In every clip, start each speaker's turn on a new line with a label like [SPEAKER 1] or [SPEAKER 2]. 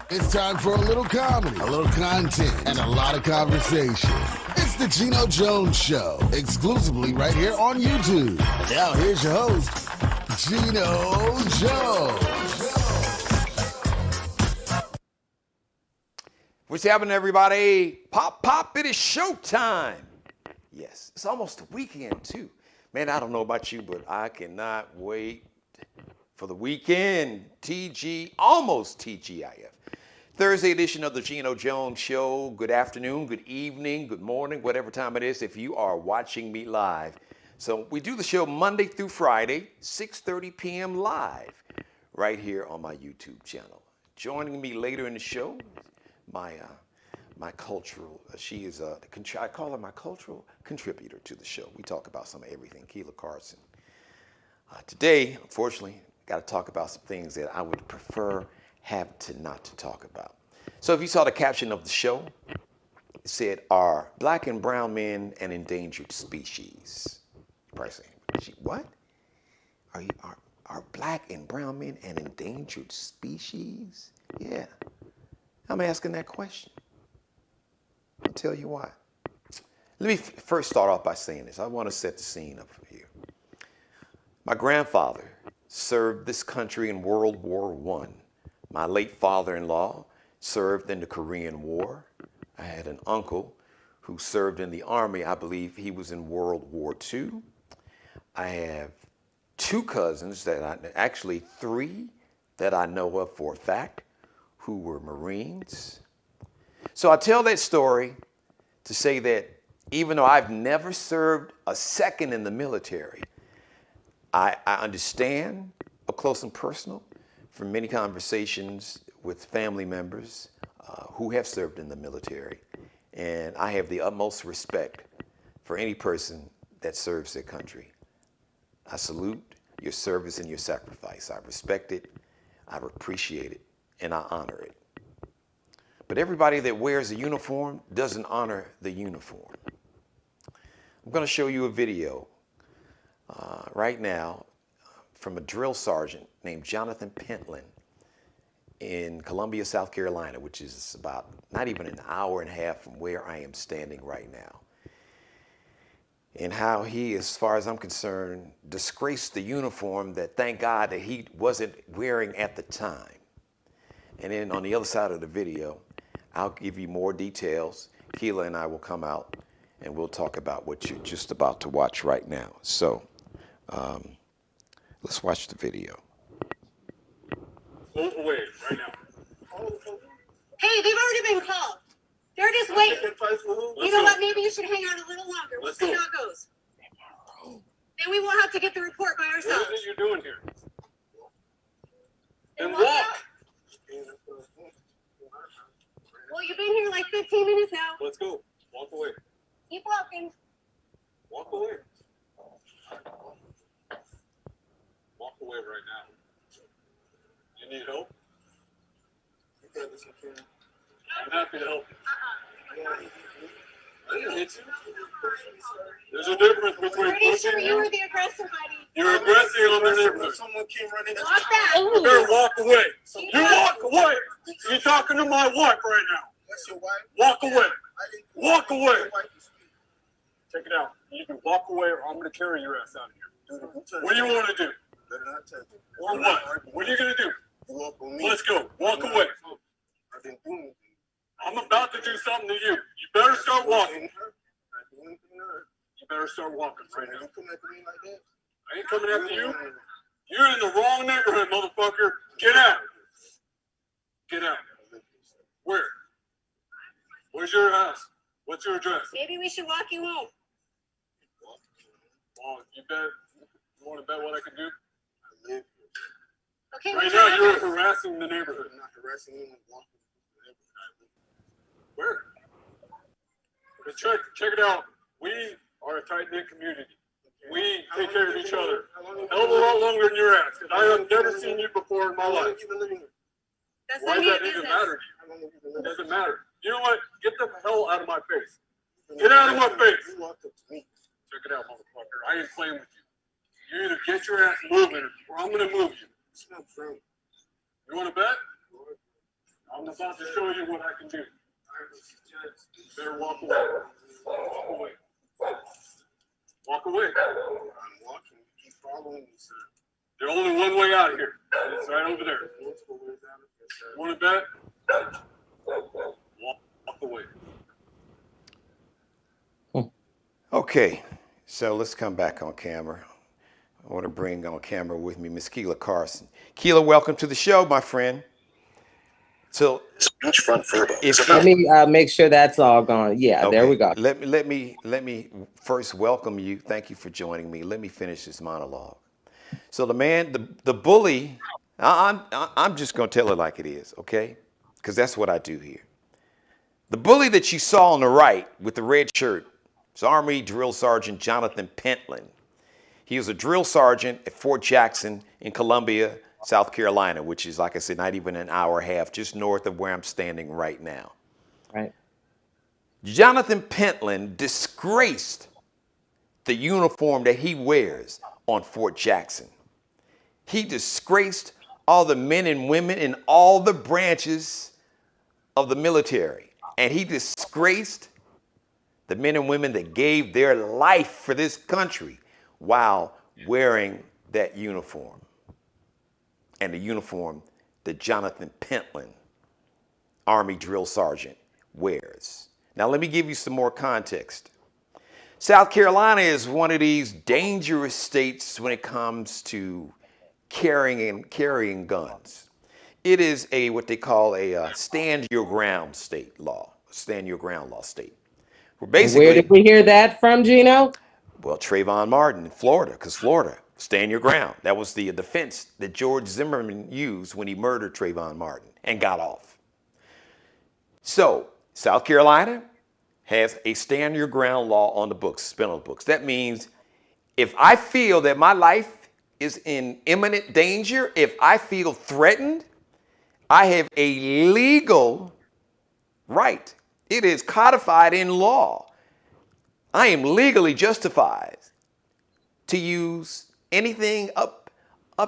[SPEAKER 1] It's time for a little comedy, a little content, and a lot of conversation. It's the Geno Jones Show, exclusively right here on YouTube. And now here's your host, Geno Jones.
[SPEAKER 2] What's happening, everybody? Pop, it is showtime. Yes, it's almost the weekend, too. Man, I don't know about you, but I cannot wait for the weekend. Almost TGIF. Thursday edition of the Geno Jones Show. Good afternoon, good evening, good morning, whatever time it is if you are watching me live. So we do the show Monday through Friday, 6:30 p.m. live, right here on my YouTube channel. Joining me later in the show, my cultural, she is I call her my cultural contributor to the show. We talk about some of everything, Kelia Karson. Today, unfortunately, got to talk about some things that I would prefer not to talk about. So if you saw the caption of the show, it said, "Are black and brown men an endangered species?" You probably say, what? Are black and brown men an endangered species? Yeah, I'm asking that question. I'll tell you why. Let me first start off by saying this. I want to set the scene up for you. My grandfather served this country in World War I. My late father-in-law served in the Korean War. I had an uncle who served in the Army. I believe he was in World War II. I have two cousins actually three that I know of for a fact, who were Marines. So I tell that story to say that even though I've never served a second in the military, I understand up close and personal from many conversations with family members who have served in the military. And I have the utmost respect for any person that serves their country. I salute your service and your sacrifice. I respect it, I appreciate it, and I honor it. But everybody that wears a uniform doesn't honor the uniform. I'm going to show you a video right now from a drill sergeant named Jonathan Pentland in Columbia, South Carolina, which is about not even an hour and a half from where I am standing right now. And how he, as far as I'm concerned, disgraced the uniform that, thank God, that he wasn't wearing at the time. And then on the other side of the video, I'll give you more details. Keila and I will come out and we'll talk about what you're just about to watch right now. So let's watch the video.
[SPEAKER 3] Move away right now.
[SPEAKER 4] Hey, they've already been called. They're just waiting. You know what? Maybe you should hang out a little longer. We'll see how it goes. Then we won't have to get the report by ourselves.
[SPEAKER 3] What is it you're doing here?
[SPEAKER 4] Then
[SPEAKER 3] walk.
[SPEAKER 4] Well, you've been here like 15 minutes now.
[SPEAKER 3] Let's go. Walk away.
[SPEAKER 4] Keep walking.
[SPEAKER 3] Walk away. Walk away right now. You need help? I'm happy to help you. I didn't hit you. There's a difference between
[SPEAKER 4] Pretty sure you were the aggressor, buddy.
[SPEAKER 3] You're aggressing on the neighborhood.
[SPEAKER 4] Someone came running. Walk back.
[SPEAKER 3] You better walk away. You walk away. You're talking to my wife right now.
[SPEAKER 5] That's your wife?
[SPEAKER 3] Walk away. Walk away. Check it out. You can walk away or I'm going to carry your ass out of here. What do you want to do?
[SPEAKER 5] Better not touch me.
[SPEAKER 3] Or what? What are you going to do?
[SPEAKER 5] Walk with me.
[SPEAKER 3] Let's go. Walk away.
[SPEAKER 5] I didn't do anything.
[SPEAKER 3] I'm about to do something to you. You better start walking. You better start walking right now.
[SPEAKER 5] You come after me like that?
[SPEAKER 3] I ain't coming after you. You're in the wrong neighborhood, motherfucker. Get out. Get out. Where? Where's your house? What's your address?
[SPEAKER 4] Maybe we should walk you home.
[SPEAKER 3] Oh, you bet. You want to bet what I can do?
[SPEAKER 5] I live here.
[SPEAKER 4] Okay,
[SPEAKER 3] Right now, you're harassing the neighborhood.
[SPEAKER 5] I'm not harassing you. I'm walking the neighborhood.
[SPEAKER 3] Where? But check it out. We are a tight-knit community. We take care of each other. Hell of a lot longer than your ass, because I have never seen you before in my life.
[SPEAKER 4] That's
[SPEAKER 3] Why
[SPEAKER 4] not
[SPEAKER 3] does
[SPEAKER 4] your
[SPEAKER 3] that even
[SPEAKER 4] business.
[SPEAKER 3] matter to you? It doesn't matter. You know what? Get the hell out of my face. Get out of my face.
[SPEAKER 5] You walked up to me.
[SPEAKER 3] Check it out, motherfucker. I ain't playing with you. You either get your ass moving or I'm going to move you.
[SPEAKER 5] It's not true.
[SPEAKER 3] You want to bet? I'm about to show you what I can do. You better walk away. Walk away. Walk away.
[SPEAKER 5] I'm walking. Keep following me, sir.
[SPEAKER 3] There's only one way out of here. And it's right over there.
[SPEAKER 5] Multiple ways out of here, sir.
[SPEAKER 3] You want to bet? Walk away.
[SPEAKER 2] Okay, so let's come back on camera. I want to bring on camera with me Miss Kelia Karson. Kelia, welcome to the show, my friend. So,
[SPEAKER 6] Speech front verba.
[SPEAKER 7] Let me make sure that's all gone. Yeah,
[SPEAKER 2] okay,
[SPEAKER 7] there we go.
[SPEAKER 2] Let me first welcome you. Thank you for joining me. Let me finish this monologue. So the man, the bully, I'm just gonna tell it like it is, okay? Because that's what I do here. The bully that you saw on the right with the red shirt is Army Drill Sergeant Jonathan Pentland. He was a drill sergeant at Fort Jackson in Columbia, South Carolina, which is, like I said, not even an hour and a half, just north of where I'm standing right now.
[SPEAKER 7] Right.
[SPEAKER 2] Jonathan Pentland disgraced the uniform that he wears on Fort Jackson. He disgraced all the men and women in all the branches of the military. And he disgraced the men and women that gave their life for this country while wearing that uniform. And the uniform that Jonathan Pentland, Army Drill Sergeant, wears. Now let me give you some more context. South Carolina is one of these dangerous states when it comes to carrying guns. It is what they call a stand your ground state law, stand your ground law state.
[SPEAKER 7] Where did we hear that from, Geno?
[SPEAKER 2] Well, Trayvon Martin in Florida, because Florida, stand your ground. That was the defense that George Zimmerman used when he murdered Trayvon Martin and got off. So South Carolina has a stand your ground law on the books, it's been on the books. That means if I feel that my life is in imminent danger, if I feel threatened, I have a legal right. It is codified in law. I am legally justified to use anything up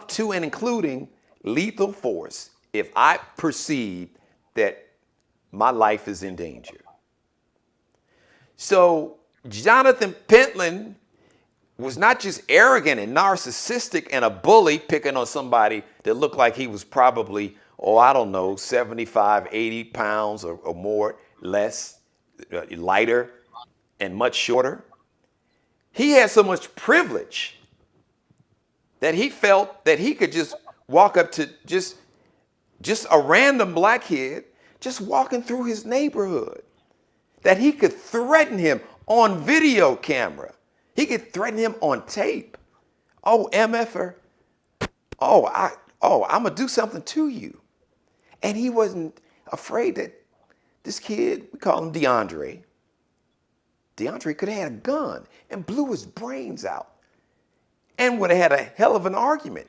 [SPEAKER 2] to and including lethal force if I perceive that my life is in danger. So Jonathan Pentland was not just arrogant and narcissistic and a bully picking on somebody that looked like he was probably, 75, 80 pounds or more, less, lighter, and much shorter. He had so much privilege that he felt that he could just walk up to just a random black kid just walking through his neighborhood, that he could threaten him on video camera. He could threaten him on tape. Oh, MFer. I'm gonna do something to you. And he wasn't afraid that this kid, we call him DeAndre could have had a gun and blew his brains out and would have had a hell of an argument.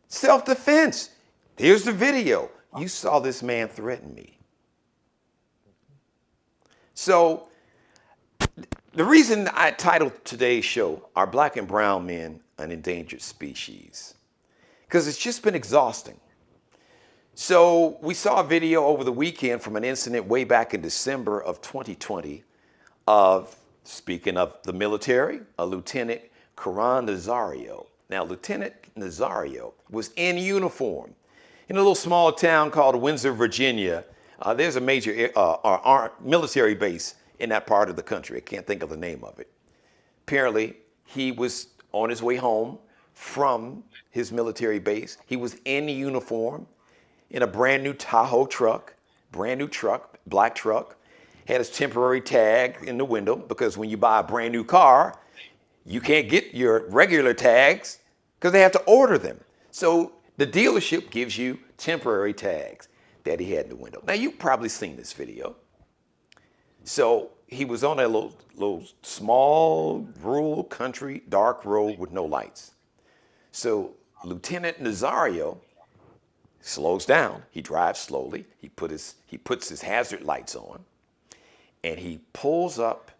[SPEAKER 2] Self-defense. Here's the video. You saw this man threaten me. So the reason I titled today's show, Are Black and Brown Men an Endangered Species? Because it's just been exhausting. So we saw a video over the weekend from an incident way back in December of 2020 of, speaking of the military, a Lieutenant Caron Nazario. Now, Lieutenant Nazario was in uniform in a little small town called Windsor, Virginia. There's a major military base in that part of the country. I can't think of the name of it. Apparently, he was on his way home from his military base. He was in uniform in a brand new Tahoe truck, black truck. Had his temporary tag in the window because when you buy a brand new car, you can't get your regular tags because they have to order them. So the dealership gives you temporary tags that he had in the window. Now you've probably seen this video. So he was on a little small rural country dark road with no lights. So Lieutenant Nazario slows down. He drives slowly. He puts his hazard lights on. And he pulls up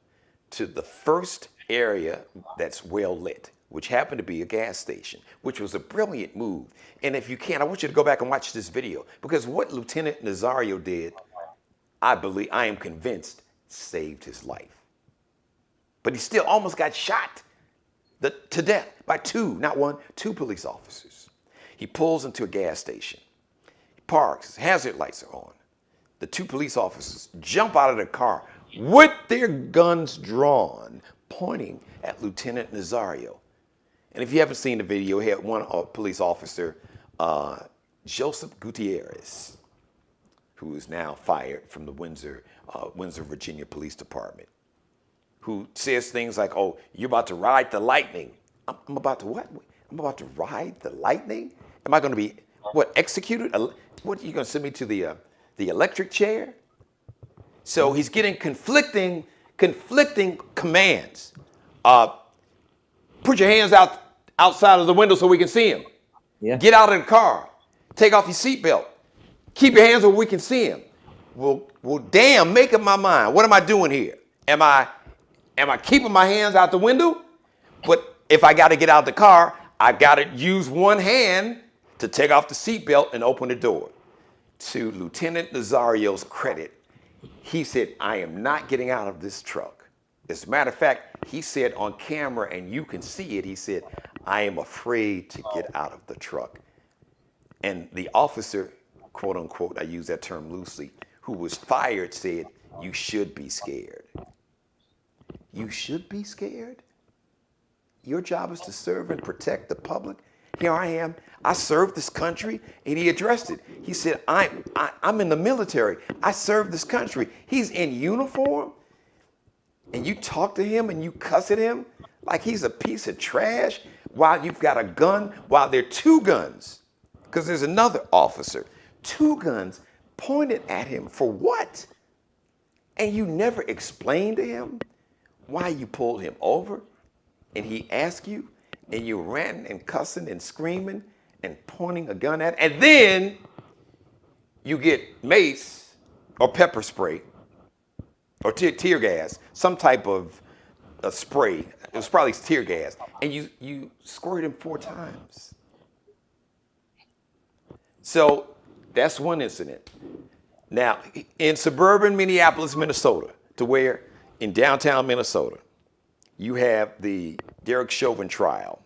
[SPEAKER 2] to the first area that's well lit, which happened to be a gas station, which was a brilliant move. And if you can, I want you to go back and watch this video, because what Lieutenant Nazario did, I am convinced, saved his life. But he still almost got shot to death by not one, two police officers. He pulls into a gas station. He parks, hazard lights are on. The two police officers jump out of the car with their guns drawn, pointing at Lieutenant Nazario. And if you haven't seen the video, he had one police officer, Joseph Gutierrez, who is now fired from the Windsor, Virginia Police Department, who says things like, "Oh, you're about to ride the lightning." I'm about to what? I'm about to ride the lightning? Am I going to be, executed? What, are you going to send me to the electric chair? So he's getting conflicting commands. Put your hands outside of the window so we can see him.
[SPEAKER 7] Yeah.
[SPEAKER 2] Get out of the car. Take off your seatbelt. Keep your hands where we can see him. Well, damn, make up my mind. What am I doing here? Am I keeping my hands out the window? But if I got to get out of the car, I got to use one hand to take off the seatbelt and open the door. To Lieutenant Nazario's credit, he said, "I am not getting out of this truck." As a matter of fact, he said on camera, and you can see it, he said, "I am afraid to get out of the truck." And the officer, quote unquote, I use that term loosely, who was fired said, "You should be scared." You should be scared? Your job is to serve and protect the public. Here I am. I serve this country, and he addressed it. He said, I'm in the military. I serve this country. He's in uniform, and you talk to him and you cuss at him like he's a piece of trash while you've got a gun, while there are two guns, because there's another officer, two guns pointed at him for what? And you never explained to him why you pulled him over, and he asked you, and you ran and cussing and screaming and pointing a gun at, and then you get mace or pepper spray or tear gas, some type of a spray. It was probably tear gas, and you squirt him 4 times. So that's one incident. Now, in suburban Minneapolis, Minnesota, to where in downtown Minnesota, you have the Derek Chauvin trial.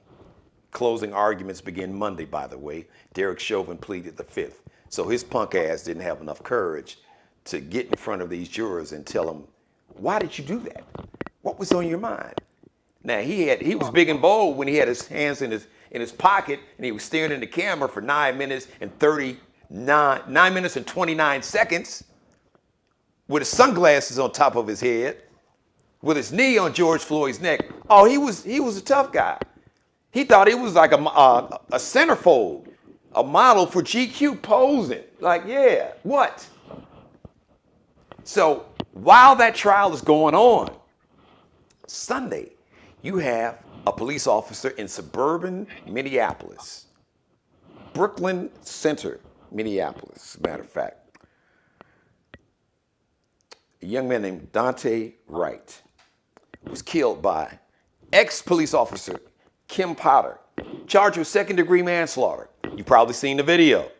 [SPEAKER 2] Closing arguments begin Monday, by the way. Derek Chauvin pleaded the 5th. So his punk ass didn't have enough courage to get in front of these jurors and tell them, why did you do that? What was on your mind? Now, he was big and bold when he had his hands in his pocket and he was staring in the camera for 9 minutes and 29 seconds with his sunglasses on top of his head, with his knee on George Floyd's neck. Oh, he was a tough guy. He thought he was like a centerfold, a model for GQ posing. Like, yeah, what? So while that trial is going on, Sunday, you have a police officer in suburban Minneapolis, Brooklyn Center, Minneapolis, as a matter of fact. A young man named Dante Wright was killed by ex-police officer Kim Potter, charged with second-degree manslaughter. You've probably seen the video.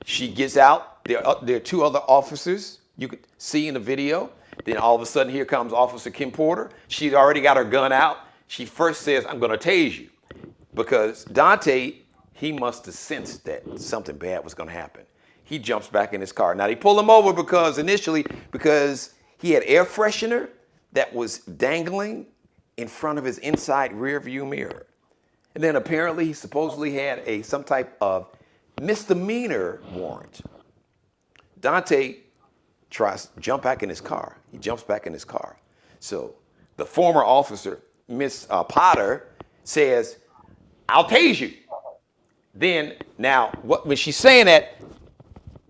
[SPEAKER 2] She gets out. There are 2 other officers you could see in the video. Then all of a sudden, here comes Officer Kim Porter. She's already got her gun out. She first says, "I'm going to tase you," because Dante, he must have sensed that something bad was going to happen. He jumps back in his car. Now, they pull him over because he had air freshener that was dangling in front of his inside rear view mirror. And then apparently he supposedly had some type of misdemeanor warrant. Dante tries to jump back in his car. He jumps back in his car. So the former officer, Miss Potter, says, "I'll tase you." Then, when she's saying that,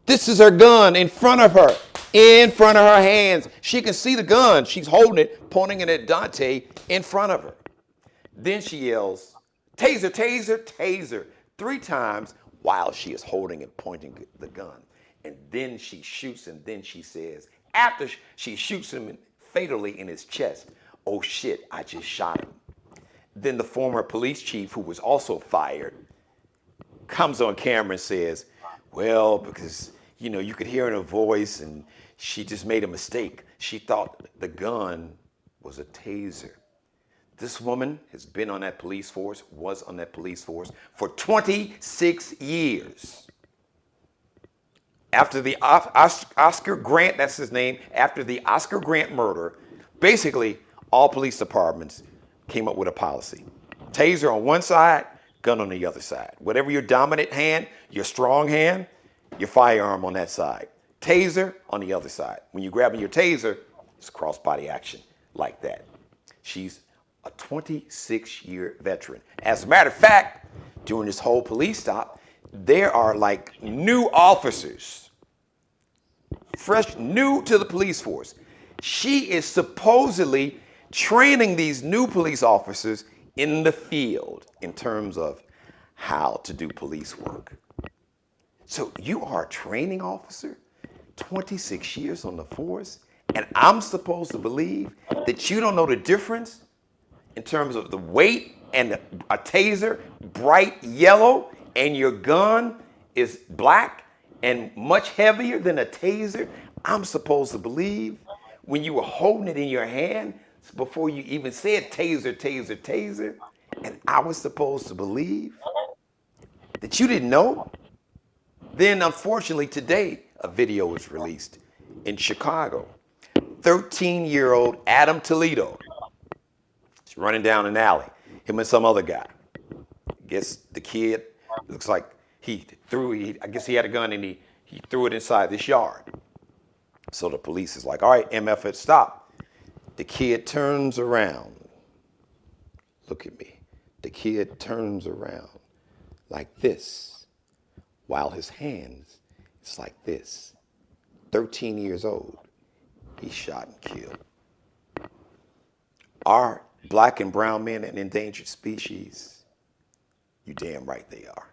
[SPEAKER 2] this is her gun in front of her hands. She can see the gun. She's holding it, pointing it at Dante in front of her. Then she yells, "Taser, taser, taser," 3 times while she is holding and pointing the gun. And then she shoots, and then she says, after she shoots him fatally in his chest, "Oh shit, I just shot him." then the former police chief, who was also fired, comes on camera and says, well, because, you could hear in her voice and she just made a mistake. She thought the gun was a taser. This woman has been on that police force, was on that police force for 26 years. After the Oscar Grant, that's his name, after the Oscar Grant murder, basically all police departments came up with a policy. Taser on one side, gun on the other side. Whatever your dominant hand, your strong hand, your firearm on that side. Taser on the other side. When you're grabbing your taser, it's cross-body action like that. She's a 26-year veteran. As a matter of fact, during this whole police stop, there are like new officers, fresh, new to the police force. She is supposedly training these new police officers in the field in terms of how to do police work. So you are a training officer, 26 years on the force, and I'm supposed to believe that you don't know the difference in terms of the weight and a taser, bright yellow, and your gun is black and much heavier than a taser. I'm supposed to believe when you were holding it in your hand before you even said taser, taser, taser, and I was supposed to believe that you didn't know. Then unfortunately today, a video was released in Chicago. 13-year-old Adam Toledo. He's running down an alley, him and some other guy. Guess the kid looks like I guess he had a gun and he threw it inside this yard. So the police is like, all right, MF, stop. The kid turns around. Look at me. The kid turns around like this, while his hands, it's like this. 13 years old, he's shot and killed. Are black and brown men an endangered species? You damn right they are.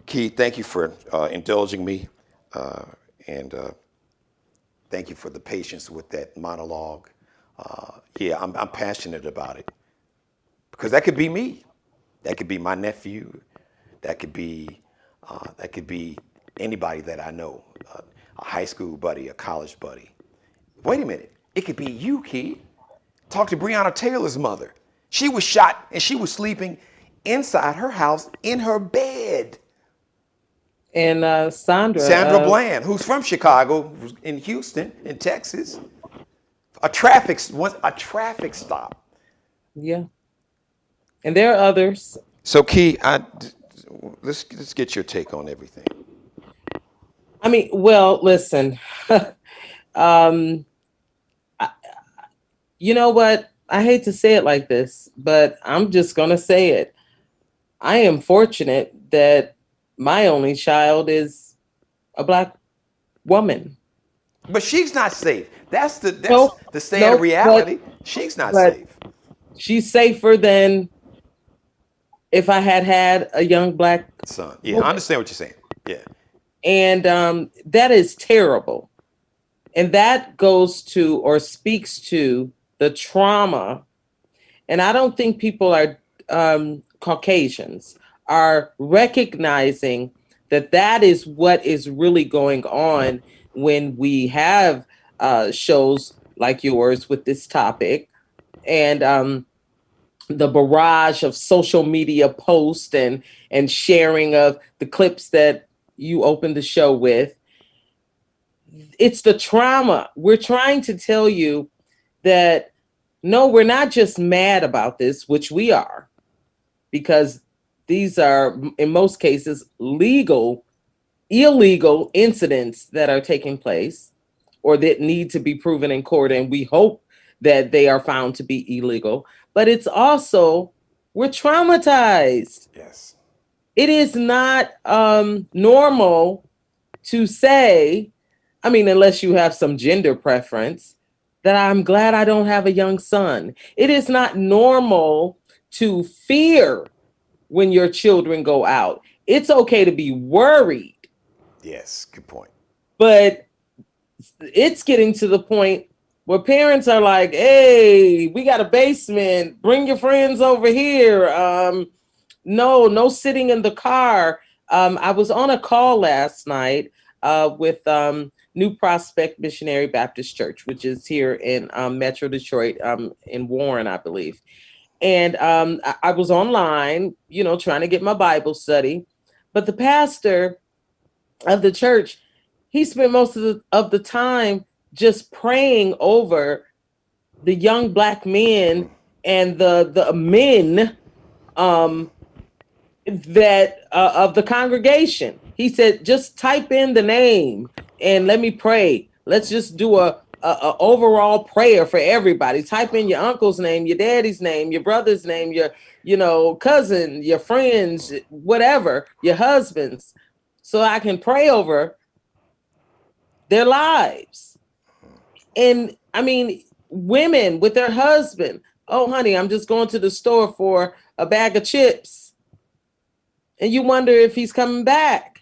[SPEAKER 2] Keith, thank you for indulging me, and thank you for the patience with that monologue. Yeah, I'm passionate about it because that could be me. That could be my nephew. That could be anybody that I know, a high school buddy, a college buddy. Wait a minute, it could be you, Keith. Talk to Breonna Taylor's mother. She was shot and she was sleeping inside her house in her bed.
[SPEAKER 7] And
[SPEAKER 2] Sandra Bland, who's from Chicago, in Houston, in Texas, a traffic stop.
[SPEAKER 7] Yeah, and there are others.
[SPEAKER 2] So, Key, let's get your take on everything.
[SPEAKER 7] I mean, well, listen, you know what? I hate to say it like this, but I'm just gonna say it. I am fortunate that my only child is a black woman.
[SPEAKER 2] But she's not safe. That's the sad reality. She's not safe.
[SPEAKER 7] She's safer than if I had a young black
[SPEAKER 2] son. Yeah, woman. I understand what you're saying. Yeah.
[SPEAKER 7] And that is terrible. And that goes to or speaks to the trauma. And I don't think people are Caucasians are recognizing that is what is really going on when we have shows like yours with this topic and the barrage of social media posts and sharing of the clips that you opened the show with. It's the trauma. We're trying to tell you that, no, we're not just mad about this, which we are, because these are, in most cases, illegal incidents that are taking place or that need to be proven in court. And we hope that they are found to be illegal. But it's also, we're traumatized.
[SPEAKER 2] Yes.
[SPEAKER 7] It is not normal to say, I mean, unless you have some gender preference, that I'm glad I don't have a young son. It is not normal to fear when your children go out. It's okay to be worried.
[SPEAKER 2] Yes, good point.
[SPEAKER 7] But it's getting to the point where parents are like, hey, we got a basement, bring your friends over here. No sitting in the car. I was on a call last night with New Prospect Missionary Baptist Church, which is here in Metro Detroit, in Warren, I believe. And I was online, trying to get my Bible study. But the pastor of the church, he spent most of the time just praying over the young Black men and the men that of the congregation. He said, just type in the name and let me pray. Let's just do a overall prayer for everybody. Type in your uncle's name, your daddy's name, your brother's name, your cousin, your friends, whatever, your husbands, so I can pray over their lives. And I mean, women with their husband. Oh, honey, I'm just going to the store for a bag of chips. And you wonder if he's coming back.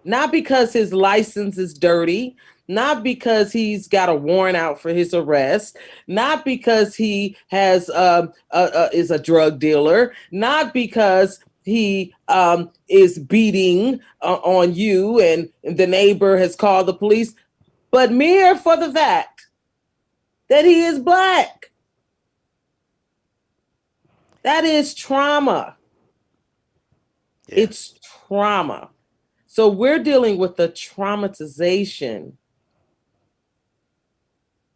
[SPEAKER 7] Not because his license is dirty, not because he's got a warrant out for his arrest, not because he has is a drug dealer, not because he is beating on you and the neighbor has called the police, but mere for the fact that he is Black. That is trauma. Yeah. It's trauma. So we're dealing with the traumatization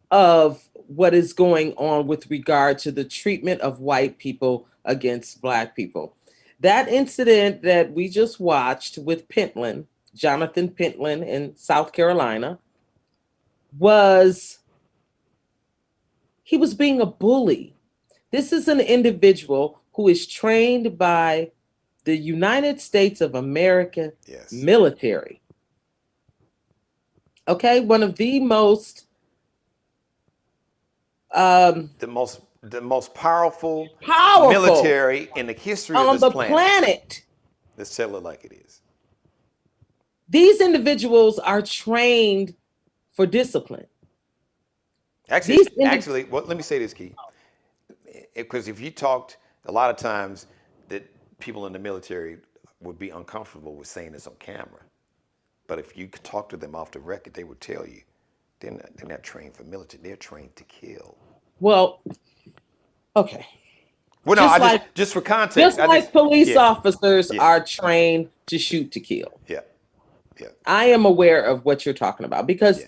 [SPEAKER 7] of what is going on with regard to the treatment of white people against Black people. That incident that we just watched with Pentland, Jonathan Pentland in South Carolina, he was being a bully. This is an individual who is trained by the United States of America military. Okay, one of the most
[SPEAKER 2] the most powerful military in the history of this planet. Let's tell it like it is.
[SPEAKER 7] These individuals are trained for discipline.
[SPEAKER 2] Actually, well, let me say this, Key. Because if you talked, a lot of times that people in the military would be uncomfortable with saying this on camera. But if you could talk to them off the record, they would tell you they're not trained for military. They're trained to kill.
[SPEAKER 7] Well, okay.
[SPEAKER 2] Well, no, just for context.
[SPEAKER 7] Police officers are trained to shoot to kill.
[SPEAKER 2] Yeah.
[SPEAKER 7] I am aware of what you're talking about because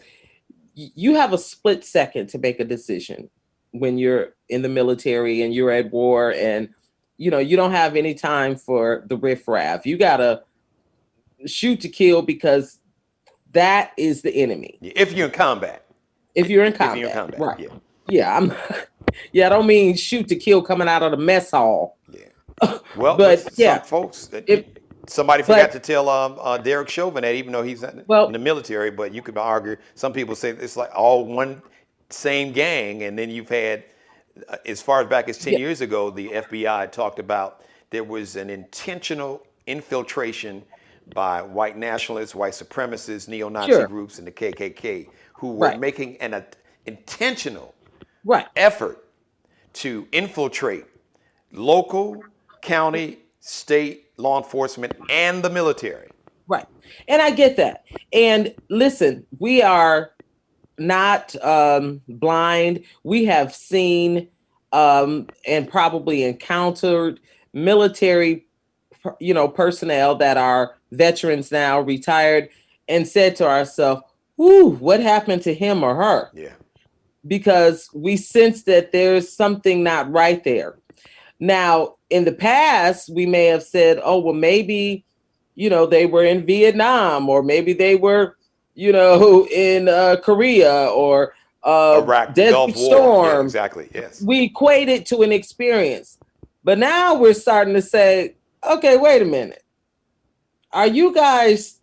[SPEAKER 7] you have a split second to make a decision when you're in the military and you're at war and, you don't have any time for the riffraff. You got to shoot to kill because that is the enemy.
[SPEAKER 2] If you're in combat.
[SPEAKER 7] Right. Yeah. I don't mean shoot to kill coming out of the mess hall.
[SPEAKER 2] Yeah. Well, but some folks, somebody forgot to tell Derek Chauvin that even though he's in the military, but you could argue, some people say it's like all one same gang. And then you've had, as far as back as 10 years ago, the FBI talked about there was an intentional infiltration by white nationalists, white supremacists, neo-Nazi groups, and the KKK, who were making an intentional effort to infiltrate local, county, state law enforcement and the military.
[SPEAKER 7] Right. And I get that. And listen, we are not blind. We have seen and probably encountered military, personnel that are veterans now, retired, and said to ourselves, "Ooh, what happened to him or her?"
[SPEAKER 2] Yeah.
[SPEAKER 7] Because we sense that there's something not right there. Now, in the past, we may have said, "Oh, well, maybe, they were in Vietnam, or maybe they were, in Korea or
[SPEAKER 2] Iraq,
[SPEAKER 7] Desert
[SPEAKER 2] Gulf War."
[SPEAKER 7] Storm.
[SPEAKER 2] Yeah, exactly. Yes.
[SPEAKER 7] We equate it to an experience, but now we're starting to say, "Okay, wait a minute. Are you guys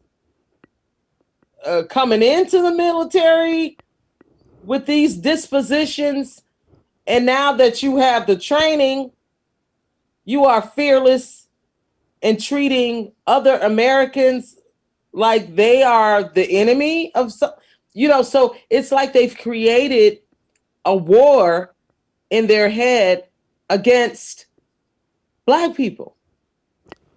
[SPEAKER 7] coming into the military with these dispositions, and now that you have the training, you are fearless and treating other Americans like they are the enemy of so it's like they've created a war in their head against Black people,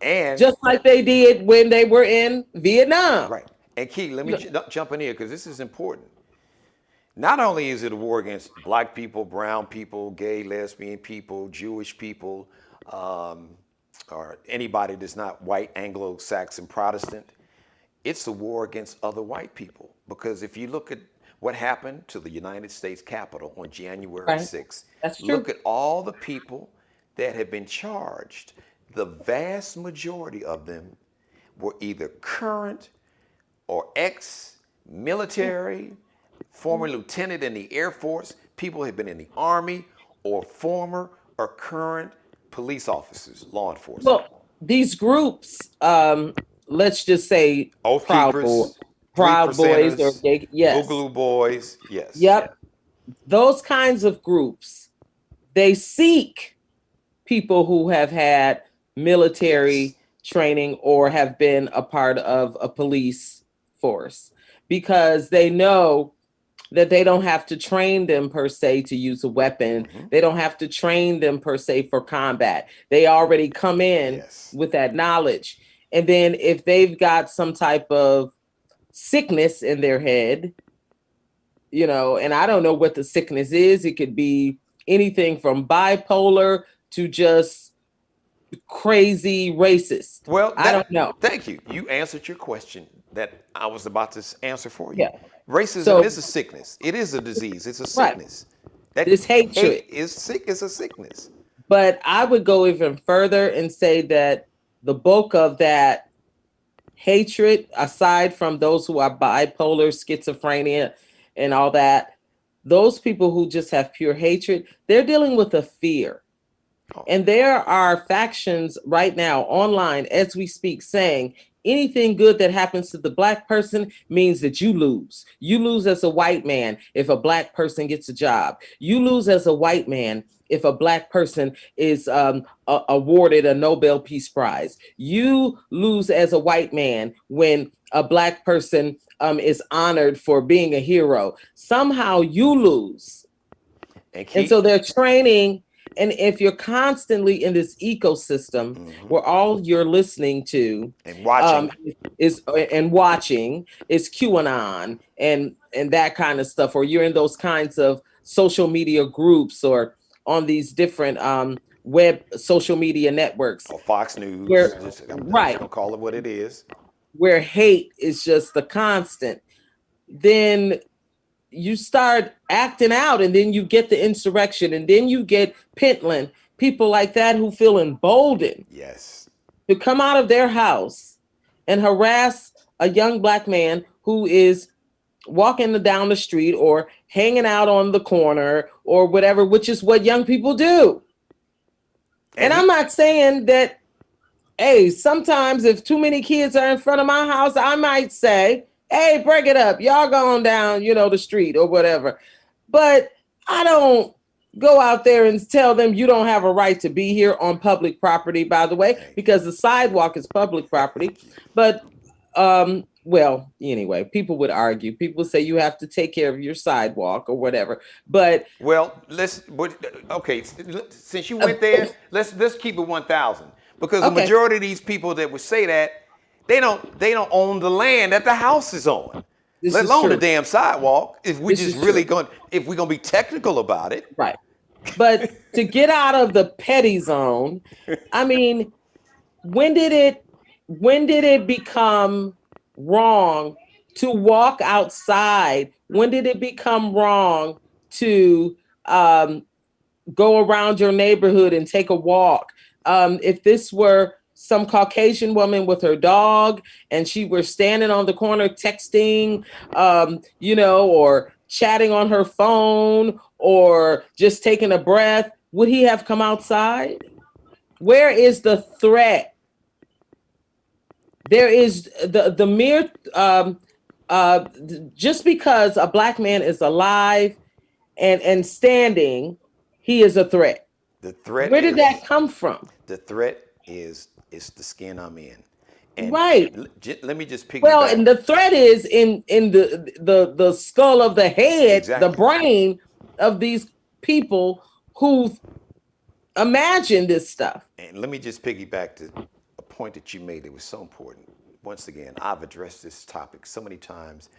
[SPEAKER 2] And
[SPEAKER 7] just like they did when they were in Vietnam.
[SPEAKER 2] right. And Key, let me jump in here because this is important. Not only is it a war against Black people, brown people, gay, lesbian people, Jewish people, or anybody that's not white, Anglo-Saxon, Protestant, it's a war against other white people. Because if you look at what happened to the United States Capitol on January
[SPEAKER 7] Right.
[SPEAKER 2] 6th,
[SPEAKER 7] That's true.
[SPEAKER 2] look at all the people that have been charged. The vast majority of them were either current or ex-military, former lieutenant in the Air Force, people have been in the Army, or former or current police officers, law enforcement.
[SPEAKER 7] Well, these groups, let's just say
[SPEAKER 2] Oath
[SPEAKER 7] Proud
[SPEAKER 2] Keepers,
[SPEAKER 7] Proud Boys or
[SPEAKER 2] Percenters,
[SPEAKER 7] yes.
[SPEAKER 2] Boogaloo Boys, yes.
[SPEAKER 7] Yep. Those kinds of groups, they seek people who have had military training or have been a part of a police force because they know that they don't have to train them per se to use a weapon. They don't have to train them per se for combat. They already come in with that knowledge. And then if they've got some type of sickness in their head, you know, and I don't know what the sickness is. It could be anything from bipolar to just crazy racist.
[SPEAKER 2] Well,
[SPEAKER 7] I don't know.
[SPEAKER 2] Thank you. You answered your question that I was about to answer for you.
[SPEAKER 7] Yeah.
[SPEAKER 2] Racism is a sickness. It is a disease. It's a sickness.
[SPEAKER 7] Right. This hatred
[SPEAKER 2] hate is sick. It's a sickness.
[SPEAKER 7] But I would go even further and say that the bulk of that hatred, aside from those who are bipolar, schizophrenia, and all that, those people who just have pure hatred, they're dealing with a fear. And there are factions right now online as we speak saying anything good that happens to the Black person means that you lose. You lose as a white man if a Black person gets a job. You lose as a white man if a Black person is awarded a Nobel Peace Prize. You lose as a white man when a Black person is honored for being a hero. Somehow you lose. And so they're training. And if you're constantly in this ecosystem where all you're listening to
[SPEAKER 2] and watching
[SPEAKER 7] is QAnon and that kind of stuff, or you're in those kinds of social media groups or on these different web social media networks,
[SPEAKER 2] or Fox News, I'm gonna call it what it is,
[SPEAKER 7] where hate is just the constant, then you start acting out, and then you get the insurrection, and then you get Pentland, people like that who feel emboldened to come out of their house and harass a young Black man who is walking down the street or hanging out on the corner or whatever, which is what young people do. And I'm not saying that, hey, sometimes if too many kids are in front of my house, I might say, hey, break it up. Y'all going down, the street or whatever. But I don't go out there and tell them you don't have a right to be here on public property, by the way, because the sidewalk is public property. But, well, anyway, people would argue. People say you have to take care of your sidewalk or whatever. But
[SPEAKER 2] well, okay, since you went there, let's keep it 1,000, because the majority of these people that would say that, they don't own the land that the house is on, let alone the damn sidewalk. If we're gonna be technical about it,
[SPEAKER 7] right? But to get out of the petty zone, I mean, when did it become wrong to walk outside? When did it become wrong to go around your neighborhood and take a walk? If this were some Caucasian woman with her dog and she were standing on the corner texting, or chatting on her phone or just taking a breath, would he have come outside? Where is the threat? There is the mere, just because a Black man is alive and standing, he is a threat.
[SPEAKER 2] The threat.
[SPEAKER 7] Where did that come from?
[SPEAKER 2] The threat is the skin I'm in. And
[SPEAKER 7] right.
[SPEAKER 2] Let me just pick.
[SPEAKER 7] Well, and the threat is in the skull of the head,
[SPEAKER 2] exactly.
[SPEAKER 7] The brain, of these people who imagine this stuff.
[SPEAKER 2] And let me just piggyback to a point that you made that was so important. Once again, I've addressed this topic so many times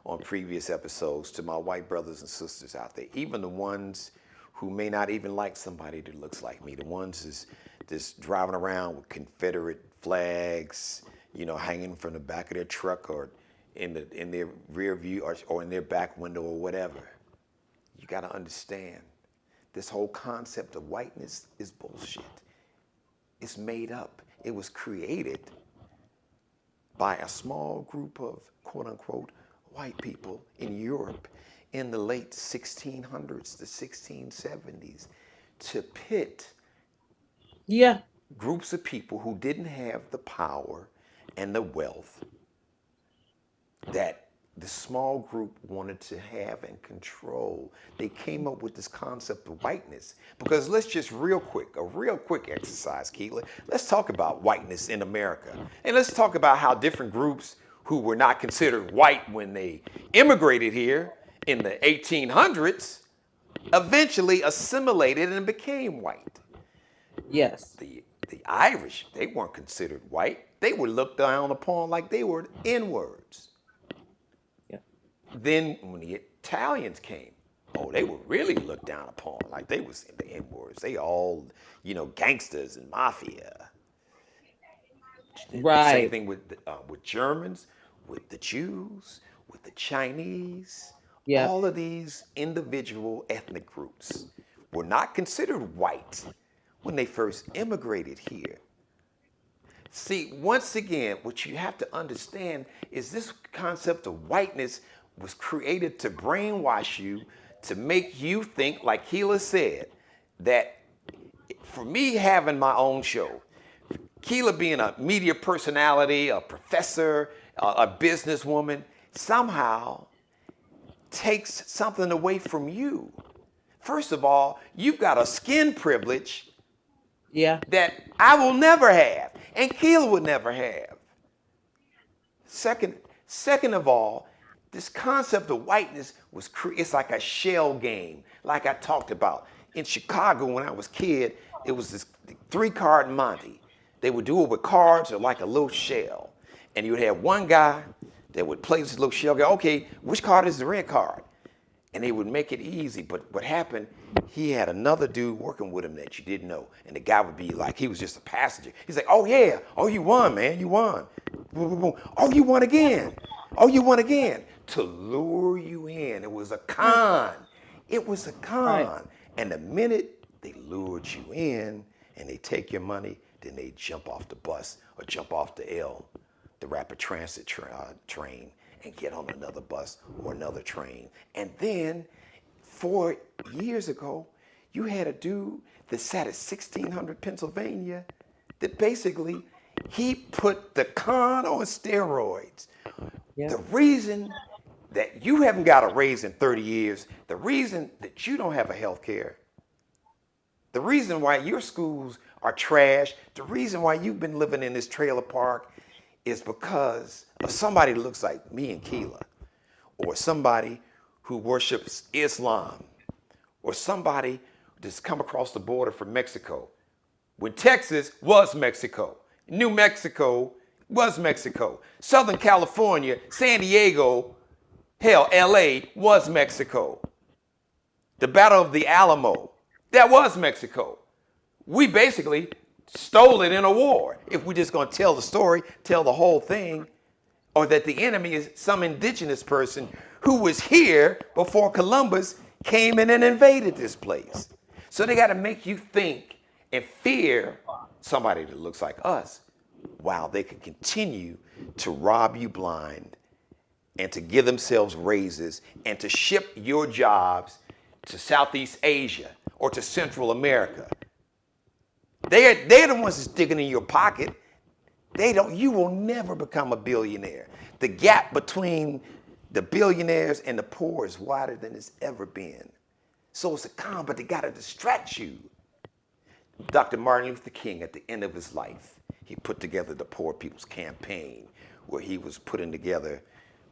[SPEAKER 2] on previous episodes to my white brothers and sisters out there, even the ones who may not even like somebody that looks like me, the ones that's driving around with Confederate flags, hanging from the back of their truck or in their rear view or in their back window or whatever. You got to understand, this whole concept of whiteness is bullshit. It's made up. It was created by a small group of quote unquote white people in Europe in the late 1600s, the 1670s, to pit groups of people who didn't have the power and the wealth that the small group wanted to have and control. They came up with this concept of whiteness. Because let's just a real quick exercise, Kelia. Let's talk about whiteness in America. And let's talk about how different groups who were not considered white when they immigrated here in the 1800s eventually assimilated and became white.
[SPEAKER 7] Yes.
[SPEAKER 2] The Irish, they weren't considered white. They were looked down upon like they were N-words. Then when the Italians came, they were really looked down upon like they was in the N-words. They all, gangsters and mafia.
[SPEAKER 7] Right.
[SPEAKER 2] Same thing with Germans, with the Jews, with the Chinese.
[SPEAKER 7] Yeah.
[SPEAKER 2] All of these individual ethnic groups were not considered white when they first immigrated here. See, once again, what you have to understand is this concept of whiteness was created to brainwash you, to make you think, like Kelia said, that for me having my own show, Kelia being a media personality, a professor, a businesswoman, somehow takes something away from you. First of all, you've got a skin privilege that I will never have, and Kelia would never have. Second of all, this concept of whiteness it's like a shell game, like I talked about. In Chicago, when I was a kid, it was this 3-card Monte. They would do it with cards or like a little shell. And you would have one guy that would play this little shell, go, okay, which card is the red card? And they would make it easy. But what happened, he had another dude working with him that you didn't know. And the guy would be like, he was just a passenger. He's like, oh yeah, you won, man, you won. Boom, boom, boom. Oh, you won again. Oh, you won again. To lure you in. It was a con. It was a con. Right. And the minute they lured you in and they take your money, then they jump off the bus or jump off the rapid transit train, and get on another bus or another train. And then 4 years ago, you had a dude that sat at 1600 Pennsylvania that basically he put the con on steroids. Yeah. The reason that you haven't got a raise in 30 years, the reason that you don't have a health care, the reason why your schools are trash, the reason why you've been living in this trailer park is because of somebody that looks like me and Kelia, or somebody who worships Islam, or somebody that's come across the border from Mexico. When Texas was Mexico, New Mexico was Mexico, Southern California, San Diego, hell, LA was Mexico. The Battle of the Alamo, that was Mexico. We basically stole it in a war. If we're just gonna tell the story, tell the whole thing, or that the enemy is some indigenous person who was here before Columbus came in and invaded this place. So they gotta make you think and fear somebody that looks like us, while they can continue to rob you blind and to give themselves raises and to ship your jobs to Southeast Asia or to Central America. They're the ones that's digging in your pocket. You will never become a billionaire. The gap between the billionaires and the poor is wider than it's ever been. So it's a con, but they gotta distract you. Dr. Martin Luther King, at the end of his life, he put together the Poor People's Campaign, where he was putting together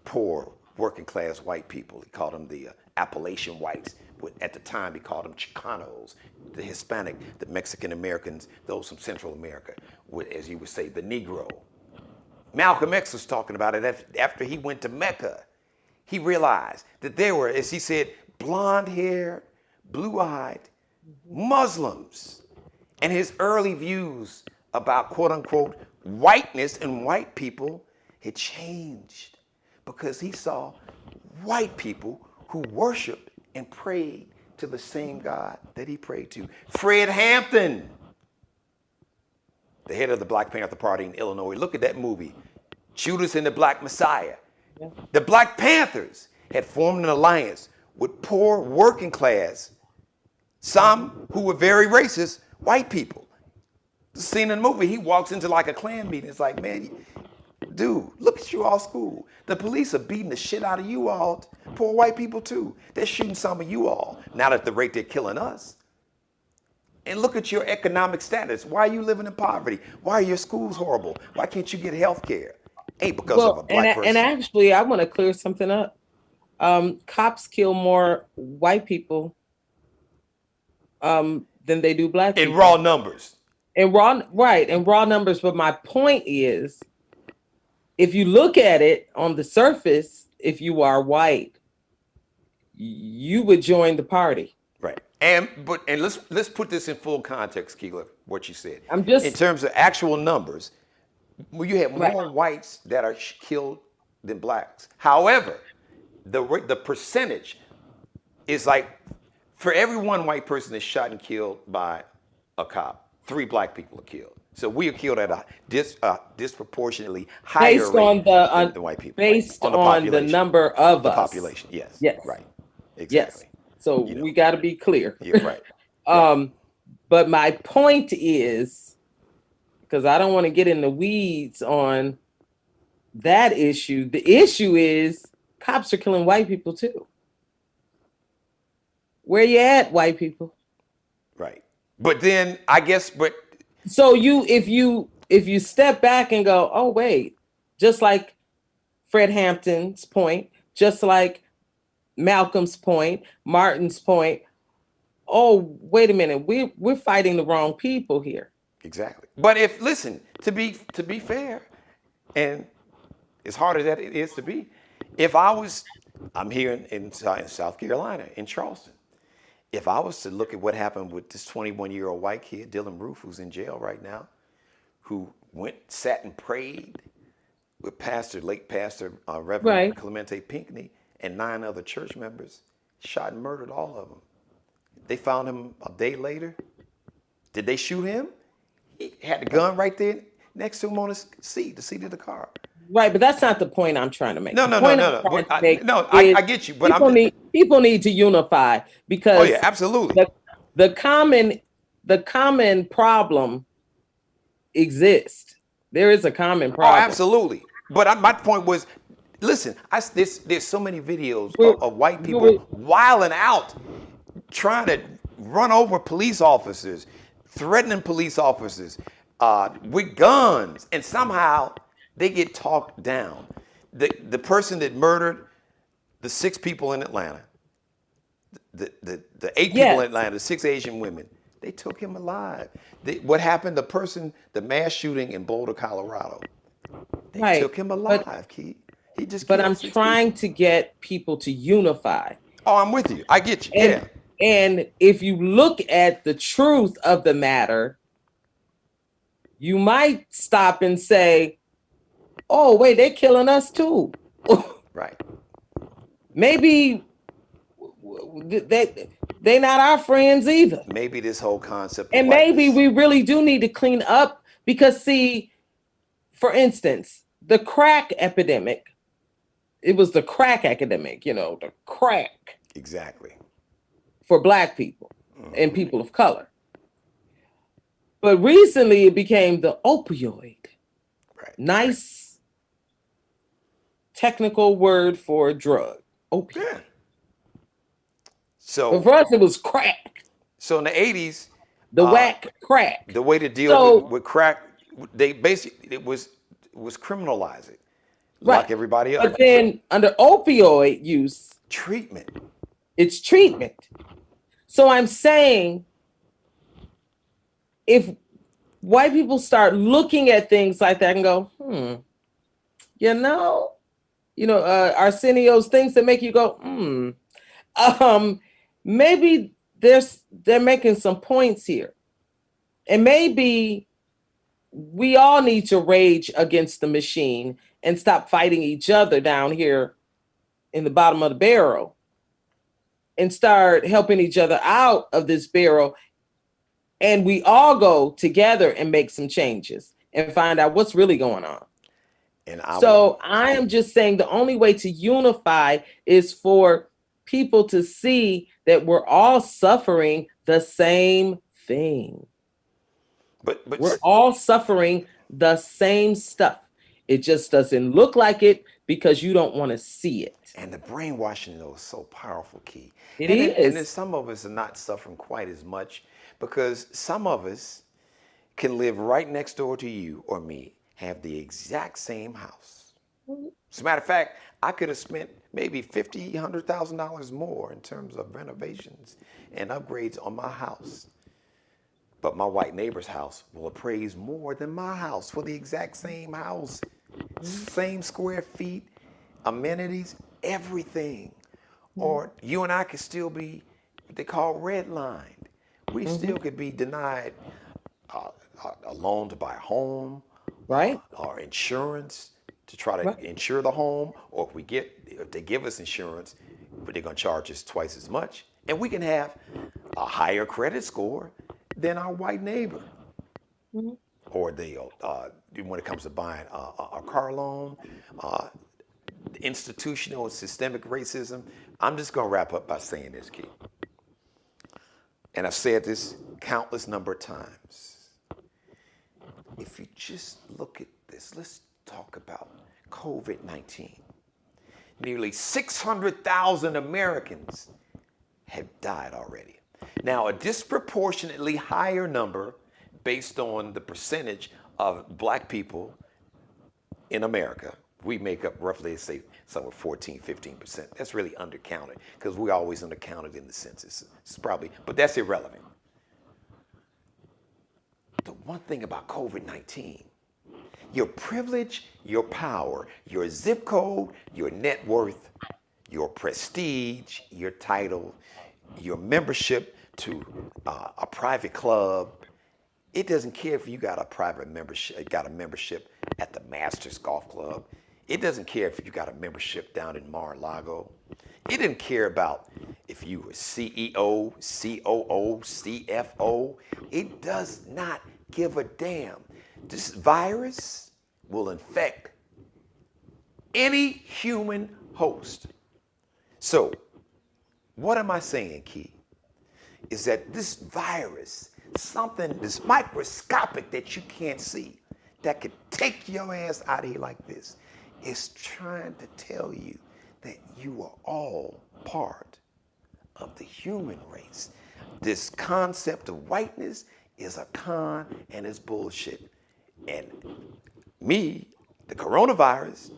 [SPEAKER 2] poor working class white people. He called them the Appalachian whites. At the time, he called them Chicanos, the Hispanic, the Mexican Americans, those from Central America, as you would say, the Negro. Malcolm X was talking about it after he went to Mecca. He realized that there were, as he said, blonde-haired, blue-eyed Muslims. And his early views about quote-unquote whiteness and white people had changed because he saw white people who worshiped and prayed to the same God that he prayed to. Fred Hampton, the head of the Black Panther Party in Illinois. Look at that movie, Judas and the Black Messiah. Yeah. The Black Panthers had formed an alliance with poor working class, some who were very racist, white people. The scene in the movie, he walks into like a Klan meeting. It's like, man, dude, look at you all school. The police are beating the shit out of you all. Poor white people too. They're shooting some of you all. Not at the rate they're killing us. And look at your economic status. Why are you living in poverty? Why are your schools horrible? Why can't you get health care? Ain't because of a black person.
[SPEAKER 7] And actually, I want to clear something up. Cops kill more white people than they do black people.
[SPEAKER 2] In raw numbers.
[SPEAKER 7] In raw numbers. But my point is, if you look at it on the surface, if you are white, you would join the party.
[SPEAKER 2] Right. And let's put this in full context, Kelia, what you said.
[SPEAKER 7] In
[SPEAKER 2] terms of actual numbers, you have more whites that are killed than blacks. However, the percentage is like, for every one white person that's shot and killed by a cop, 3 black people are killed. So we are killed at a disproportionately higher rate than the white people.
[SPEAKER 7] Based on the number of us.
[SPEAKER 2] The population, yes.
[SPEAKER 7] Yes.
[SPEAKER 2] Right. Exactly.
[SPEAKER 7] Yes. So we got to be clear.
[SPEAKER 2] Yeah, right.
[SPEAKER 7] But my point is, because I don't want to get in the weeds on that issue. The issue is cops are killing white people too. Where you at, white people?
[SPEAKER 2] Right. But then I guess,
[SPEAKER 7] so if you step back and go, oh wait, just like Fred Hampton's point, just like Malcolm's point, Martin's point, oh wait a minute, we're fighting the wrong people here.
[SPEAKER 2] Exactly. But to be fair, and as hard as that it is to be, I'm here in South Carolina, in Charleston. If I was to look at what happened with this 21-year-old white kid, Dylan Roof, who's in jail right now, who sat and prayed with late pastor Reverend Clemente Pinckney and 9 other church members, shot and murdered all of them. They found him a day later. Did they shoot him? He had the gun right there next to him on the seat of the car.
[SPEAKER 7] Right, but that's not the point I'm trying to make.
[SPEAKER 2] No. I get you, but
[SPEAKER 7] people need to unify because.
[SPEAKER 2] Oh yeah, absolutely.
[SPEAKER 7] The common problem exists. There is a common problem.
[SPEAKER 2] Oh, absolutely. But my point was, listen, there's so many videos of white people wilding out, trying to run over police officers, threatening police officers with guns, and somehow they get talked down. The person that murdered the 6 people in Atlanta, the 8 people in Atlanta, the 6 Asian women, they took him alive. What happened? The mass shooting in Boulder, Colorado, they took him alive, Keith.
[SPEAKER 7] But I'm trying to get people to unify.
[SPEAKER 2] Oh, I'm with you. I get you.
[SPEAKER 7] And if you look at the truth of the matter, you might stop and say, oh, wait, they're killing us too.
[SPEAKER 2] Right.
[SPEAKER 7] Maybe they're not our friends either.
[SPEAKER 2] Maybe this whole concept.
[SPEAKER 7] And maybe we really do need to clean up because, see, for instance, the crack epidemic, it was the crack epidemic, the crack.
[SPEAKER 2] Exactly.
[SPEAKER 7] For Black people and people of color. But recently it became the opioid.
[SPEAKER 2] Right.
[SPEAKER 7] Nice technical word for a drug. Opioid.
[SPEAKER 2] Yeah. So
[SPEAKER 7] but for us it was crack.
[SPEAKER 2] So in the 80s,
[SPEAKER 7] the whack crack.
[SPEAKER 2] The way to deal with crack, they basically it was criminalize it.
[SPEAKER 7] Right.
[SPEAKER 2] lock everybody up.
[SPEAKER 7] But then under opioid use,
[SPEAKER 2] Treatment.
[SPEAKER 7] it's treatment. So I'm saying if white people start looking at things like that and go, you know, Arsenio's things that make you go, maybe they're making some points here. And maybe we all need to rage against the machine and stop fighting each other down here in the bottom of the barrel and start helping each other out of this barrel. And we all go together and make some changes and find out what's really going on.
[SPEAKER 2] And
[SPEAKER 7] I am just saying the only way to unify is for people to see that we're all suffering the same thing.
[SPEAKER 2] But
[SPEAKER 7] we're all suffering the same stuff. It just doesn't look like it because you don't want to see it.
[SPEAKER 2] And the brainwashing, though, is so powerful, Key.
[SPEAKER 7] It
[SPEAKER 2] and
[SPEAKER 7] is.
[SPEAKER 2] And then some of us are not suffering quite as much because some of us can live right next door to you or me, have the exact same house. As a matter of fact, I could have spent maybe $50,000, $100,000 more in terms of renovations and upgrades on my house. But my white neighbor's house will appraise more than my house for the exact same house. Same square feet, amenities, everything. Or you and I could still be what they call redlined. We still could be denied a loan to buy a home,
[SPEAKER 7] right?
[SPEAKER 2] Or insurance to try to insure the home. Or if they give us insurance, but they're going to charge us twice as much. And we can have a higher credit score than our white neighbor. Or they'll, when it comes to buying a car loan, institutional and systemic racism. I'm just going to wrap up by saying this, Keith. And I've said this countless number of times. If you just look at this, let's talk about COVID-19. Nearly 600,000 Americans have died already. Now, a disproportionately higher number based on the percentage of black people in America. We make up roughly, say, somewhere 14, 15%. That's really undercounted because we always undercounted in the census. It's probably, but that's irrelevant. The one thing about COVID-19, your privilege, your power, your zip code, your net worth, your prestige, your title, your membership to a private club. It doesn't care if you got a private membership, got a membership at the Masters Golf Club. It doesn't care if you got a membership down in Mar-a-Lago. It didn't care about if you were CEO, COO, CFO. It does not give a damn. This virus will infect any human host. So, what am I saying, Key? Is that this virus, something that's microscopic that you can't see, that could take your ass out of here like this, is trying to tell you that you are all part of the human race. This concept of whiteness is a con and it's bullshit. And me, the coronavirus,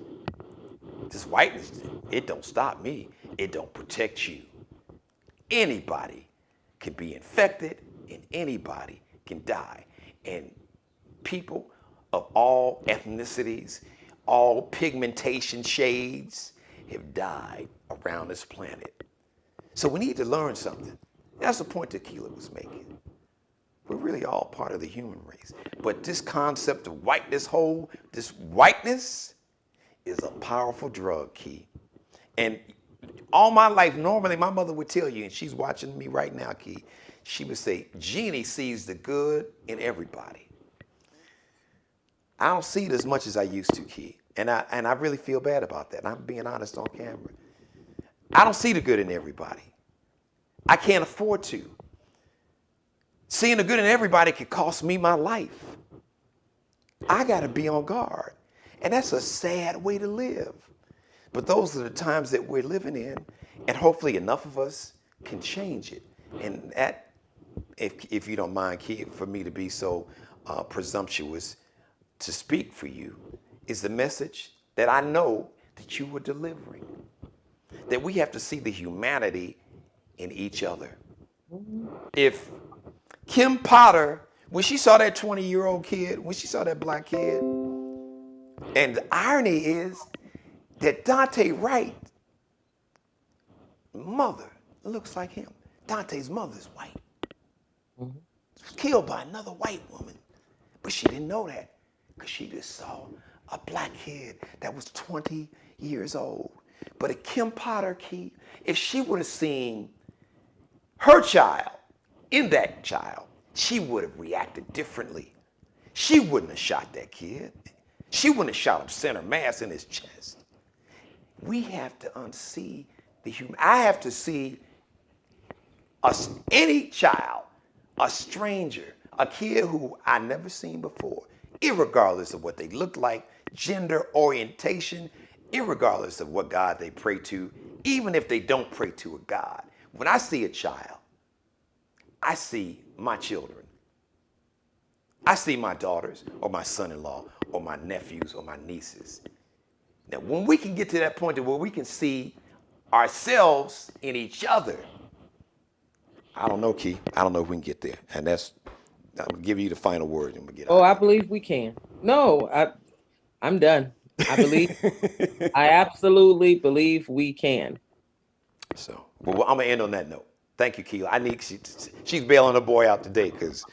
[SPEAKER 2] this whiteness, it don't stop me. It don't protect you. Anybody can be infected and anybody can die. And people of all ethnicities, all pigmentation shades have died around this planet. So we need to learn something. That's the point that Kelia was making. We're really all part of the human race. But this concept of whiteness this whiteness is a powerful drug, Key. And all my life, normally my mother would tell you, and she's watching me right now, Key, she would say, Jeannie sees the good in everybody. I don't see it as much as I used to, Key. And I really feel bad about that. I'm being honest on camera. I don't see the good in everybody. I can't afford to. Seeing the good in everybody could cost me my life. I got to be on guard. And that's a sad way to live. But those are the times that we're living in, and hopefully enough of us can change it. And that, if you don't mind, Key, for me to be so presumptuous to speak for you, is the message that I know that you were delivering. That we have to see the humanity in each other. If Kim Potter, when she saw that 20-year-old kid, when she saw that black kid, and the irony is that Dante Wright mother looks like him. Dante's mother's white. She was killed by another white woman. But she didn't know that because she just saw a black kid that was 20 years old. But if Kim Potter, Key, if she would have seen her child in that child, she would have reacted differently. She wouldn't have shot that kid. She wouldn't have shot him center mass in his chest. We have to unsee the human. I have to see us, any child, a stranger, a kid who I never seen before, irregardless of what they look like, gender orientation, irregardless of what God they pray to, even if they don't pray to a God. When I see a child, I see my children. I see my daughters or my son-in-law or my nephews or my nieces. Now, when we can get to that point where we can see ourselves in each other, I don't know, Key. I don't know if we can get there. And that's, I'm going to give you the final word and we'll get out.
[SPEAKER 7] Oh, I believe we can. No, I'm done. I absolutely believe we can.
[SPEAKER 2] So, well, I'm going to end on that note. Thank you, Keela. She's bailing her boy out today because,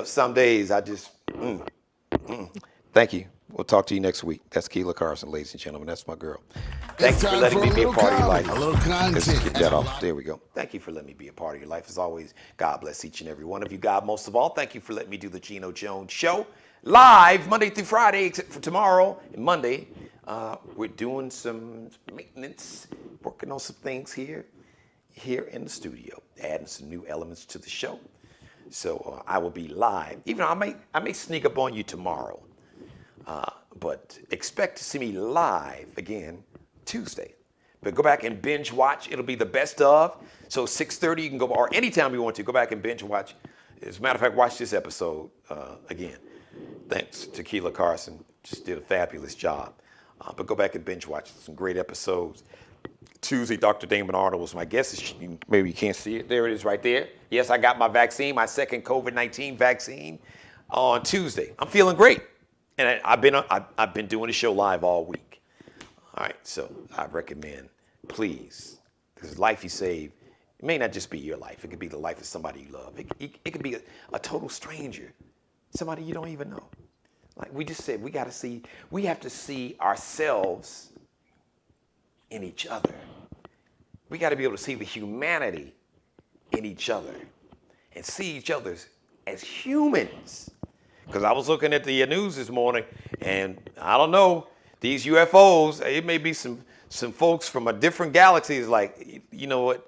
[SPEAKER 2] some days I just, Thank you. We'll talk to you next week. That's Kelia Karson, ladies and gentlemen. That's my girl. Thank you for letting me be a part of your life.
[SPEAKER 1] A little content.
[SPEAKER 2] Let's get that off. There we go. Thank you for letting me be a part of your life. As always, God bless each and every one of you. God, most of all, thank you for letting me do the Geno Jones Show live Monday through Friday, except for tomorrow and Monday. We're doing some maintenance, working on some things here in the studio, adding some new elements to the show. So I will be live. Even though I may sneak up on you tomorrow. But expect to see me live again Tuesday. But go back and binge watch. It'll be the best of. So 6:30 you can go, or anytime you want to, go back and binge watch. As a matter of fact, watch this episode again. Thanks to Kelia Karson. Just did a fabulous job. But go back and binge watch some great episodes. Tuesday, Dr. Damon Arnold was my guest. Maybe you can't see it. There it is right there. Yes, I got my vaccine, my second COVID-19 vaccine on Tuesday. I'm feeling great. And I've been doing the show live all week. All right, so I recommend, please, because life you save, it may not just be your life. It could be the life of somebody you love. It could be a total stranger, somebody you don't even know. Like we just said, we have to see ourselves in each other. We got to be able to see the humanity in each other and see each other as humans. Because I was looking at the news this morning, and I don't know, these UFOs, it may be some folks from a different galaxy is like, you know what,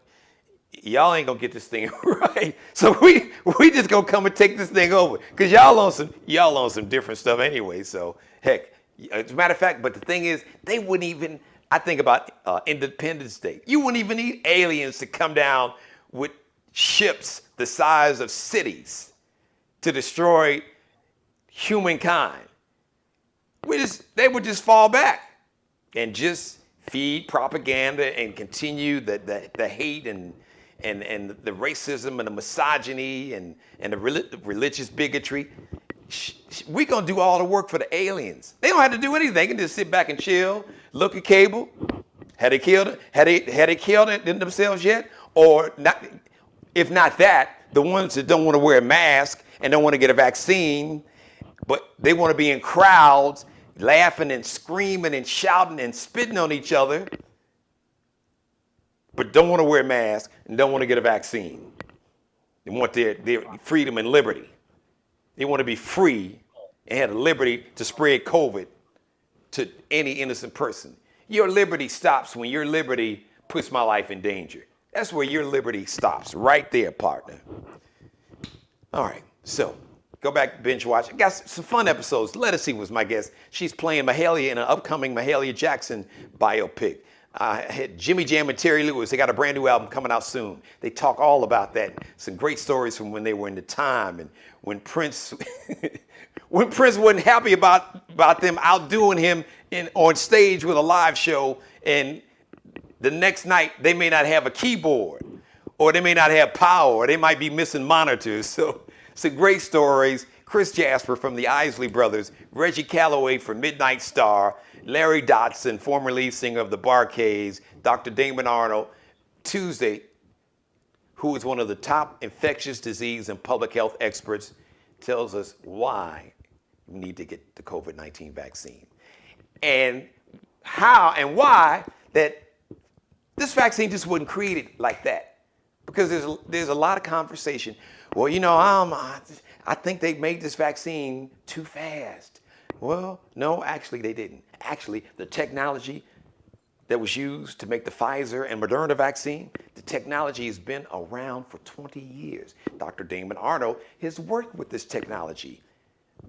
[SPEAKER 2] y'all ain't gonna get this thing right. So we just gonna come and take this thing over. Because y'all on some different stuff anyway. So heck, as a matter of fact, but the thing is, they wouldn't even, I think about Independence Day. You wouldn't even need aliens to come down with ships the size of cities to destroy humankind. They would just fall back and just feed propaganda and continue the hate and the racism and the misogyny and the religious bigotry. We're going to do all the work for the aliens. They don't have to do anything. They can just sit back and chill, look at cable. Had they killed themselves yet? Or not? If not that, the ones that don't want to wear a mask and don't want to get a vaccine, but they want to be in crowds, laughing and screaming and shouting and spitting on each other, but don't want to wear a mask and don't want to get a vaccine. They want their freedom and liberty. They want to be free and have the liberty to spread COVID to any innocent person. Your liberty stops when your liberty puts my life in danger. That's where your liberty stops, right there, partner. All right, so go back, binge watch. I got some fun episodes. Lettucey was my guest. She's playing Mahalia in an upcoming Mahalia Jackson biopic. I had Jimmy Jam and Terry Lewis. They got a brand new album coming out soon. They talk all about that. Some great stories from when they were in the time and when Prince When Prince wasn't happy about them outdoing him on stage with a live show, and the next night they may not have a keyboard, or they may not have power, or they might be missing monitors. So some great stories. Chris Jasper from the Isley Brothers, Reggie Calloway from Midnight Star, Larry Dotson, former lead singer of the Barcades, Dr. Damon Arnold, Tuesday, who is one of the top infectious disease and public health experts, tells us why we need to get the COVID-19 vaccine. And how and why that this vaccine just wasn't created like that. Because there's a lot of conversation. Well, you know, I think they made this vaccine too fast. Well, no, actually they didn't. Actually, the technology that was used to make the Pfizer and Moderna vaccine, the technology has been around for 20 years. Dr. Damon Arnold has worked with this technology,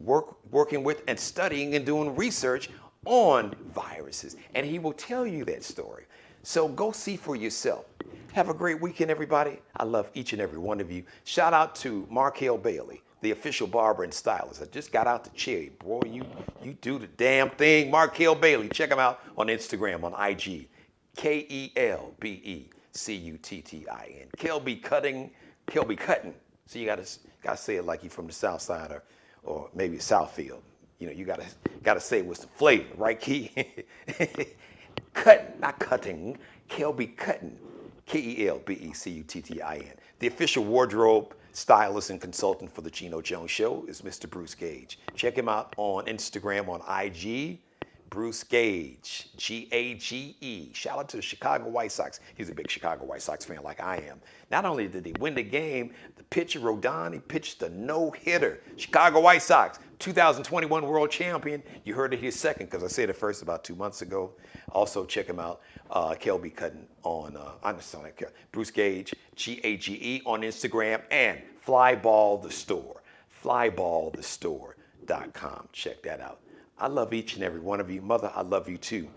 [SPEAKER 2] working with and studying and doing research on viruses. And he will tell you that story. So go see for yourself. Have a great weekend, everybody. I love each and every one of you. Shout out to Markel Bailey, the official barber and stylist. I just got out the chair. Boy, you do the damn thing. Markel Bailey. Check him out on Instagram, on IG. KELBECUTTIN. Kelby Cutting. So you gotta say it like you're from the South Side or maybe Southfield. You know, you gotta say it with some flavor, right, Key? Cutting, not cutting. Kelby Cutting. KELBECUTTIN. The official wardrobe stylist and consultant for the Geno Jones Show is Mr. Bruce Gage. Check him out on Instagram, on IG, Bruce Gage, Gage. Shout out to the Chicago White Sox. He's a big Chicago White Sox fan like I am. Not only did he win the game, the pitcher Rodon, he pitched a no-hitter. Chicago White Sox, 2021 world champion. You heard it here second because I said it first about 2 months ago. Also check him out, Kelby Cutting on, Bruce Gage, Gage on Instagram, and Flyball the Store, flyballthestore.com. Check that out. I love each and every one of you. Mother, I love you too.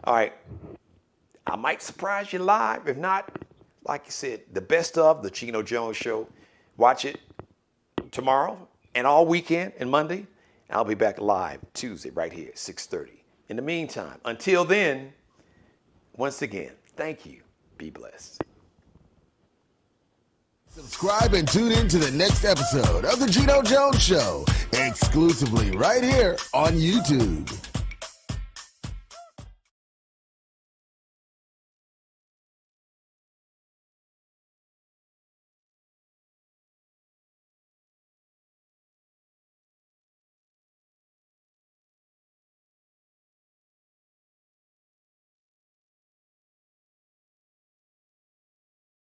[SPEAKER 2] All right, I might surprise you live. If not, like you said, the best of the Geno Jones Show. Watch it tomorrow and all weekend and Monday. I'll be back live Tuesday right here at 6:30. In the meantime, until then, once again, thank you. Be blessed.
[SPEAKER 1] Subscribe and tune in to the next episode of The Geno Jones Show, exclusively right here on YouTube.